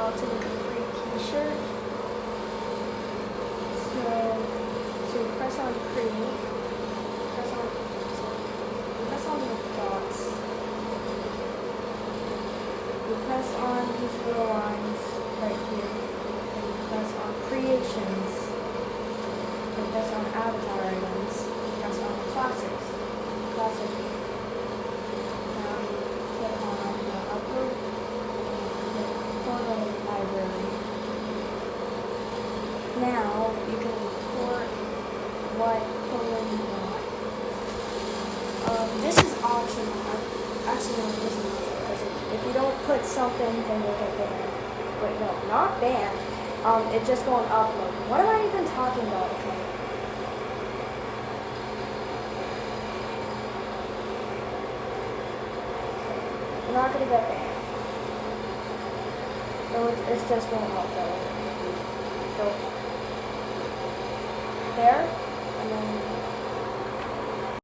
how to make a free t-shirt. So press on create, press on the dots. You press on these little lines right here, and you press on creations, and press on avatar items, press on classic. Now you click on the upload and photo library. Now you can import what photo you want. This is optional. Actually, no, this is not, because if you don't put something, then you'll get banned. Wait, no, not banned. It just won't upload. What am I even talking about? Okay. You're not gonna get banned. So it just won't upload. So there, and then